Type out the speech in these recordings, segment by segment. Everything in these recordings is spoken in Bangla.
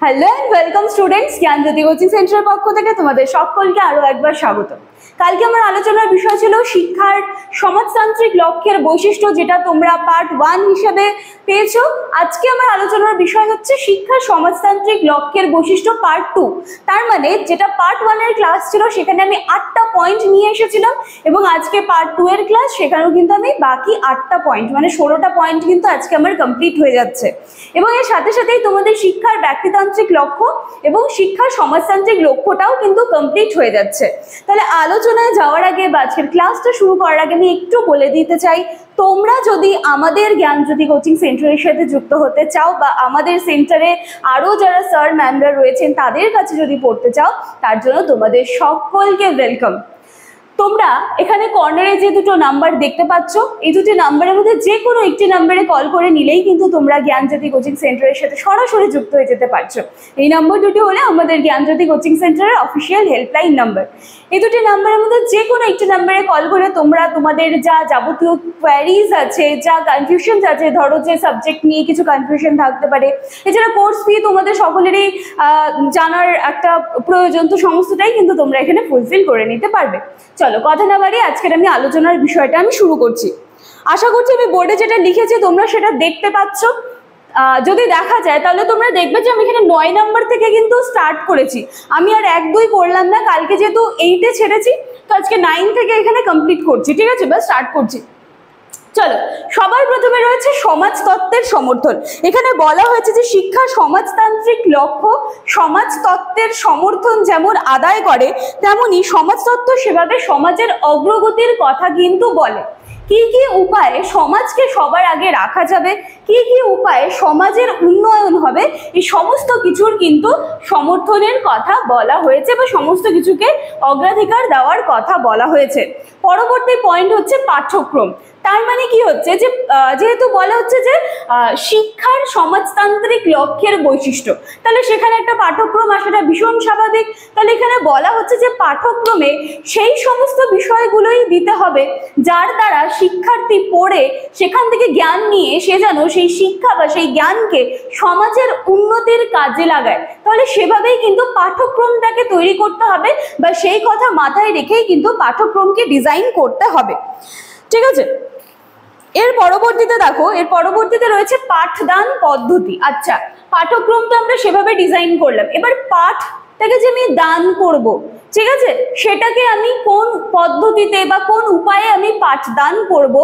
Hello and welcome students, Gyanjyoti coaching সেন্টারের পক্ষ থেকে তোমাদের সকলকে আরো একবার স্বাগত। কালকে আমার আলোচনার বিষয় ছিল শিক্ষার সমাজতান্ত্রিক লক্ষ্যের বৈশিষ্ট্য, যেটা তোমরা পার্ট 1 হিসেবে পেয়েছো। আজকে আমার আলোচনার বিষয় হচ্ছে শিক্ষার সমাজতান্ত্রিক লক্ষ্যের বৈশিষ্ট্য পার্ট 2। তার মানে যেটা পার্ট 1 এর ক্লাস ছিল সেখানে আমি 8টা পয়েন্ট নিয়ে এসেছিলাম, এবং আজকে পার্ট 2 এর ক্লাস, সেখানেও কিন্তু আমি বাকি 8টা পয়েন্ট মানে 16টা পয়েন্ট কিন্তু আজকে আমার কমপ্লিট হয়ে যাচ্ছে। এবং এর সাথে সাথেই তোমাদের শিক্ষার ব্যক্তিতান্ত্রিক লক্ষ্য এবং শিক্ষার সমাজতান্ত্রিক লক্ষ্যটাও কিন্তু কমপ্লিট হয়ে যাচ্ছে। তাহলে আলোচনায় যাওয়ার আগে বা আজকের ক্লাসটা শুরু করার আগে আমি একটু বলে দিতে চাই, তোমরা যদি আমাদের জ্ঞানজ্যোতি কোচিং সেন্টারের সাথে যুক্ত হতে চাও বা আমাদের সেন্টারে আরো যারা স্যার ম্যামরা রয়েছেন তাদের কাছে যদি পড়তে চাও, তার জন্য তোমাদের সকলকে ওয়েলকাম। তোমরা এখানে কর্নারে যে দুটো নাম্বার দেখতে পাচ্ছ, এই দুটি নাম্বারের মধ্যে যে কোনো একটি নাম্বারে কল করে নিলেই কিন্তু তোমরা জ্ঞানজ্যোতি কোচিং সেন্টারের সাথে সরাসরি যুক্ত হয়ে যেতে পারছো। এই নাম্বার দুটি হলে আমাদের জ্ঞানজ্যোতি কোচিং সেন্টারের অফিসিয়াল হেল্পলাইন নাম্বার। এই দুটি নাম্বারের মধ্যে যে কোনো একটি নাম্বারে কল করে তোমরা তোমাদের যা যাবতীয় কোয়ারিজ আছে, যা কনফিউশন আছে, ধরো যে সাবজেক্ট নিয়ে কিছু কনফিউশন থাকতে পারে, এছাড়া কোর্স ফি তোমাদের সকলেরই জানার একটা প্রয়োজন, তো সমস্তটাই কিন্তু তোমরা এখানে ফুলফিল করে নিতে পারবে। চলো কথা না বাড়িয়ে আজকের আমি আলোচনার বিষয়টা আমি শুরু করছি। আশা করছি আমি বোর্ডে যেটা লিখেছি তোমরা সেটা দেখতে পাচ্ছ। যদি দেখা যায় তাহলে তোমরা দেখবে যে আমি এখানে 9 নাম্বার থেকে কিন্তু স্টার্ট করেছি। আমি আর 1-2 করলাম না, কালকে যেহেতু 8-এ ছেড়েছি তো আজকে 9 থেকে এখানে কমপ্লিট করছি। ঠিক আছে, বা স্টার্ট করছি। চলো, সবার প্রথমে রয়েছে সমাজতত্ত্বের সমর্থন। এখানে বলা হয়েছে যে শিক্ষা সমাজতান্ত্রিক লক্ষ্য সমাজতত্ত্বের সমর্থন যেমন আদায় করে, তেমনি সমাজতত্ত্ব সেভাবে সমাজের অগ্রগতির কথা কিন্তু বলে। কি কি উপায়ে সমাজকে সবার আগে রাখা যাবে, কি কি উপায়ে সমাজের উন্নয়ন হবে, এই সমস্ত কিছুর কিন্তু সমর্থনের কথা বলা হয়েছে বা সমস্ত কিছুকে অগ্রাধিকার দেওয়ার কথা বলা হয়েছে। পরবর্তী পয়েন্ট হচ্ছে পাঠ্যক্রম। তার মানে কি হচ্ছে যে যেহেতু বলা হচ্ছে যে শিক্ষার সমাজতান্ত্রিক লক্ষ্যের বৈশিষ্ট্য, তাহলে সেখানে একটা পাঠ্যক্রম আসাটা ভীষণ স্বাভাবিক। তাহলে এখানে বলা হচ্ছে যে পাঠ্যক্রমে সেই সমস্ত বিষয়গুলোই দিতে হবে যার দ্বারা শিক্ষার্থী পড়ে সেখান থেকে জ্ঞান নিয়ে সে যেন সেই শিক্ষা বা সেই জ্ঞানকে সমাজের উন্নতির কাজে লাগায়। তাহলে সেভাবেই কিন্তু পাঠ্যক্রমটাকে তৈরি করতে হবে বা সেই কথা মাথায় রেখেই কিন্তু পাঠ্যক্রমকে ডিজাইন করতে হবে। ঠিক আছে, এর পরবর্তীতে দেখো, এর পরবর্তীতে রয়েছে পাঠদান পদ্ধতি। আচ্ছা, পাঠ্যক্রম তো আমরা সেভাবে ডিজাইন করলাম, এবার পাঠটাকে যে আমি দান করব, ঠিক আছে, সেটাকে আমি কোন পদ্ধতিতে বা কোন উপায়ে আমি পাঠদান করব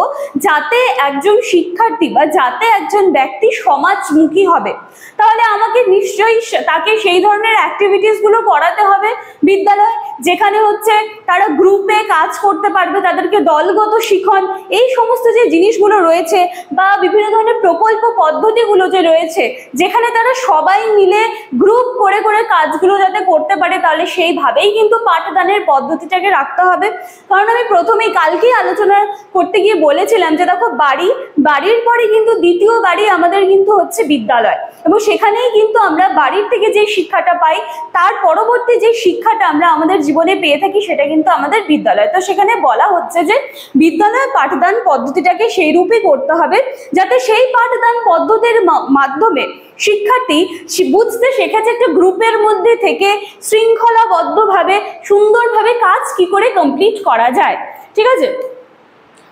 যাতে একজন শিক্ষার্থী বা যাতে একজন ব্যক্তি সমাজমুখী হবে। তাহলে আমাকে নিশ্চয়ই তাকে সেই ধরনের অ্যাক্টিভিটিস গুলো করাতে হবে বিদ্যালয়, যেখানে হচ্ছে তারা গ্রুপে কাজ করতে পারবে, তাদেরকে দলগত শিখন, এই সমস্ত যে জিনিসগুলো রয়েছে বা বিভিন্ন ধরনের প্রকল্প পদ্ধতিগুলো যে রয়েছে, যেখানে তারা সবাই মিলে গ্রুপ করে করে কাজগুলো যাতে করতে পারে, তাহলে সেইভাবেই কিন্তু পাঠদানের পদ্ধতিটাকে রাখতে হবে। কারণ আমি প্রথমেই কালকেই আলোচনা করতে গিয়ে বলেছিলাম যে দেখো, বাড়ির পরে কিন্তু দ্বিতীয় বাড়ি আমাদের কিন্তু হচ্ছে বিদ্যালয়, এবং সেখানেই কিন্তু আমরা বাড়ির থেকে যে শিক্ষাটা পাই তার পরবর্তী যে শিক্ষাটা আমরা আমাদের জীবনে পেয়ে থাকি সেটা কিন্তু আমাদের বিদ্যালয়। তো সেখানে বলা হচ্ছে যে বিদ্যালয় পাঠদান পদ্ধতিটাকে সেই রূপে করতে হবে যাতে সেই পাঠদান পদ্ধতির মাধ্যমে শিক্ষার্থী বুঝতে শেখাচ্ছে একটা গ্রুপের মধ্যে থেকে শৃঙ্খলাবদ্ধভাবে সুন্দরভাবে কাজ কি করে কমপ্লিট করা যায়। ঠিক আছে,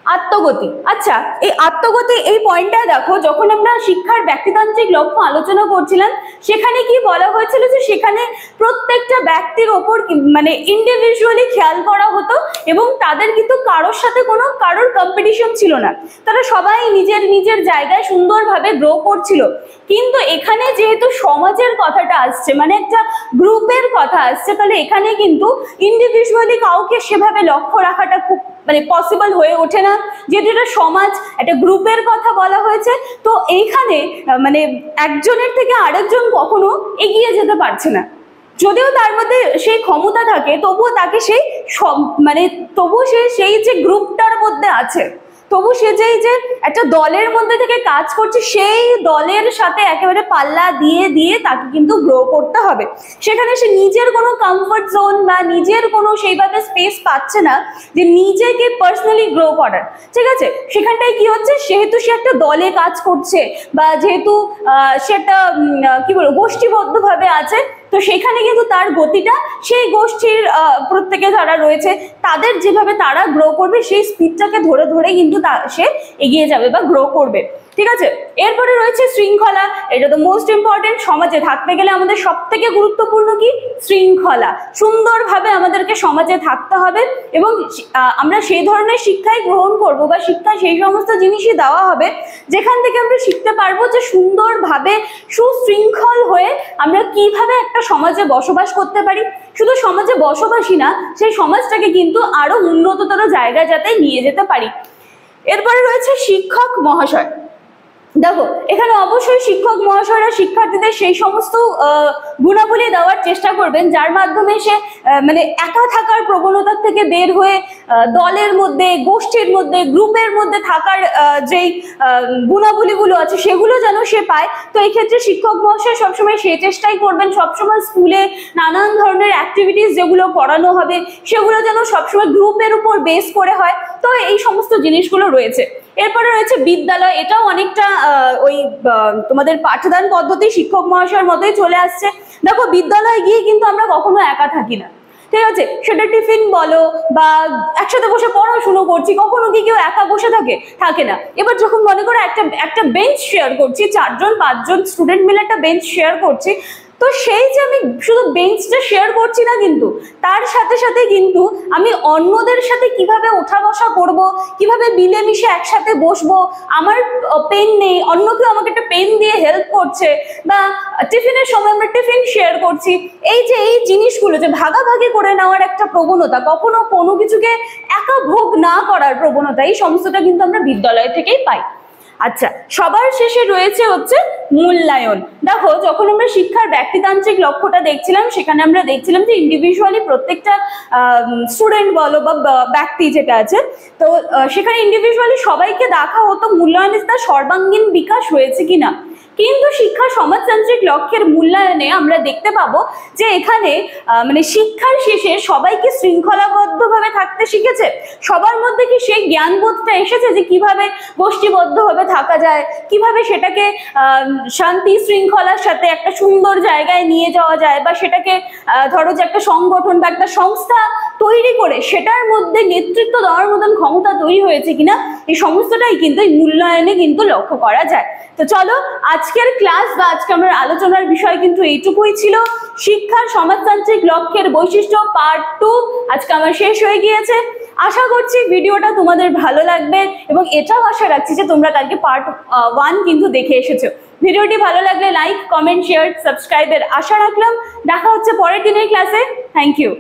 আত্মগতি। আচ্ছা, এই আত্মগতি এই পয়েন্টটা দেখো, যখন আমরা শিক্ষার ব্যক্তিতান্ত্রিক লক্ষ্য আলোচনা করছিলাম সেখানে কি বলা হয়েছিল যে সেখানে প্রত্যেকটা ব্যক্তির ওপর মানে ইন্ডিভিজুয়ালি খেয়াল করা হতো এবং তাদের কিন্তু কারোর সাথে কারোর কম্পিটিশন ছিল না, তারা সবাই নিজের নিজের জায়গায় সুন্দরভাবে গ্রো করছিল। কিন্তু এখানে যেহেতু সমাজের কথাটা আসছে, মানে একটা গ্রুপের কথা আসছে, তাহলে এখানে কিন্তু ইন্ডিভিজুয়ালি কাউকে সেভাবে লক্ষ্য রাখাটা খুব মানে পসিবল হয়ে ওঠে না, যেহেতু এটা সমাজ, একটা গ্রুপের কথা বলা হয়েছে। তো এইখানে মানে একজনের থেকে আরেকজন কখনো এগিয়ে যেতে পারছে না, যদিও তার মধ্যে সেই ক্ষমতা থাকে, তবুও তাকে সেই মানে তবুও সেই যে গ্রুপটার মধ্যে আছে, তবু সে যে একটা দলের মধ্যে থেকে কাজ করছে, সেই দলের সাথে একেবারে পাল্লা দিয়ে দিয়ে তাকে কিন্তু গ্রো করতে হবে। সেখানে সে নিজের কোনো কমফর্ট জোন বা নিজের কোনো সেইভাবে স্পেস পাচ্ছে না যে নিজেকে পার্সোনালি গ্রো করার, ঠিক আছে। সেখানটায় কি হচ্ছে, সেহেতু সে একটা দলে কাজ করছে বা যেহেতু সে একটা কি বলবো গোষ্ঠীবদ্ধভাবে আছে, তো সেখানে কিন্তু তার গতিটা সেই গোষ্ঠীর প্রত্যেকে যারা রয়েছে তাদের যেভাবে তারা গ্রো করবে সেই স্পিডটাকে ধরে ধরে কিন্তু সে এগিয়ে যাবে বা গ্রো করবে, ঠিক আছে। এরপরে রয়েছে শৃঙ্খলা। এটা তো মোস্ট ইম্পর্টেন্ট। সমাজে থাকতে গেলে আমাদের সব থেকে গুরুত্বপূর্ণ কি, শৃঙ্খলা। সুন্দরভাবে আমাদেরকে সমাজে থাকতে হবে এবং আমরা সেই ধরনের শিক্ষাই গ্রহণ করব বা শিক্ষা সেই সমস্ত জিনিসই দেওয়া হবে যেখান থেকে আমরা শিখতে পারবো যে সুন্দরভাবে সুশৃঙ্খল হয়ে আমরা কিভাবে একটা সমাজে বসবাস করতে পারি। শুধু সমাজে বসবাসই না, সেই সমাজটাকে কিন্তু আরো উন্নততর জায়গায় যাতে নিয়ে যেতে পারি। এরপরে রয়েছে শিক্ষক মহাশয়। দেখো এখানে অবশ্যই শিক্ষক মহাশয়রা শিক্ষার্থীদের সেই সমস্ত গুণাবলী দেওয়ার চেষ্টা করবেন যার মাধ্যমে সে মানে একা থাকার প্রবণতার থেকে বের হয়ে দলের মধ্যে, গোষ্ঠীর মধ্যে, গ্রুপের মধ্যে থাকার যেই গুণাবলীগুলো আছে সেগুলো যেন সে পায়। তো এই ক্ষেত্রে শিক্ষক মহাশয় সবসময় সেই চেষ্টাই করবেন, সবসময় স্কুলে নানান ধরনের অ্যাক্টিভিটিস যেগুলো করানো হবে সেগুলো যেন সবসময় গ্রুপের উপর বেস করে হয়। তো এই সমস্ত জিনিসগুলো রয়েছে। এরপরে রয়েছে বিদ্যালয়। এটাও অনেকটা ওই তোমাদের পাঠদান পদ্ধতি শিক্ষক মহাশয়ের মতোই চলে আসছে। দেখো বিদ্যালয়ে গিয়ে কিন্তু আমরা কখনো একা থাকি না, ঠিক আছে। সেটা টিফিন বলো বা একসাথে বসে পড়াশুনো করছি, কখনো কি কেউ একা বসে থাকে না। এবার যখন মনে করো একটা বেঞ্চ শেয়ার করছি, 4-5 স্টুডেন্ট মিলে একটা বেঞ্চ শেয়ার করছি, তো সেই যে আমি শুধু বেঞ্চটা শেয়ার করছি না, কিন্তু তার সাথে সাথে কিন্তু আমি অন্যদের সাথে কিভাবে ওঠা বসা করব, কিভাবে মিলেমিশে একসাথে বসবো, আমার পেন নেই অন্য কেউ আমাকে একটা পেন দিয়ে হেল্প করছে, বা টিফিনের সময় আমরা টিফিন শেয়ার করছি। এই যে এই জিনিসগুলো যে ভাগাভাগি করে নেওয়ার একটা প্রবণতা, কখনো কোনো কিছুকে একা ভোগ না করার প্রবণতা, এই সমস্তটা কিন্তু আমরা বিদ্যালয় থেকেই পাই। আচ্ছা, সবার শেষে রয়েছে হচ্ছে মূল্যায়ন। দেখো যখন আমরা শিক্ষার ব্যক্তিতান্ত্রিক লক্ষ্যটা দেখছিলাম, সেখানে আমরা দেখছিলাম যে ইন্ডিভিজুয়ালি প্রত্যেকটা স্টুডেন্ট বলো বা ব্যক্তি যেটা আছে, তো সেখানে ইন্ডিভিজুয়ালি সবাইকে দেখা হতো মূল্যায়নে তার সর্বাঙ্গীন বিকাশ হয়েছে কিনা। কিন্তু শিক্ষা সমাজতান্ত্রিক লক্ষ্যের মূল্যায়নে আমরা দেখতে পাবো যে এখানে মানে শিক্ষার শেষে সবাইকে শৃঙ্খলাবদ্ধভাবে থাকতে শিখেছে, সবার মধ্যে কি সেই জ্ঞানবোধটা এসেছে যে কিভাবে গোষ্ঠীবদ্ধভাবে থাকা যায়, কিভাবে সেটাকে শান্তি শৃঙ্খলার সাথে একটা সুন্দর জায়গায় নিয়ে যাওয়া যায়, বা সেটাকে ধরো যে একটা সংগঠন বা একটা সংস্থা তৈরি করে সেটার মধ্যে নেতৃত্ব দেওয়ার মতন ক্ষমতা তৈরি হয়েছে কিনা, এই সমস্তটাই কিন্তু এই মূল্যায়নে কিন্তু লক্ষ্য করা যায়। তো চলো আজকের ক্লাস বা আজকে আমার আলোচনার বিষয় কিন্তু এইটুকুই ছিল, শিক্ষার সমাজতান্ত্রিক লক্ষ্যের বৈশিষ্ট্য পার্ট 2 আজকে আমার শেষ হয়ে গিয়েছে। আশা করছি ভিডিওটা তোমাদের ভালো লাগবে এবং এটাও আশা রাখছি যে তোমরা কালকে পার্ট 1 কিন্তু দেখে এসেছো। ভিডিওটি ভালো লাগলে লাইক, কমেন্ট, শেয়ার, সাবস্ক্রাইবের আশা রাখলাম। দেখা হচ্ছে পরের দিনের ক্লাসে। Thank you.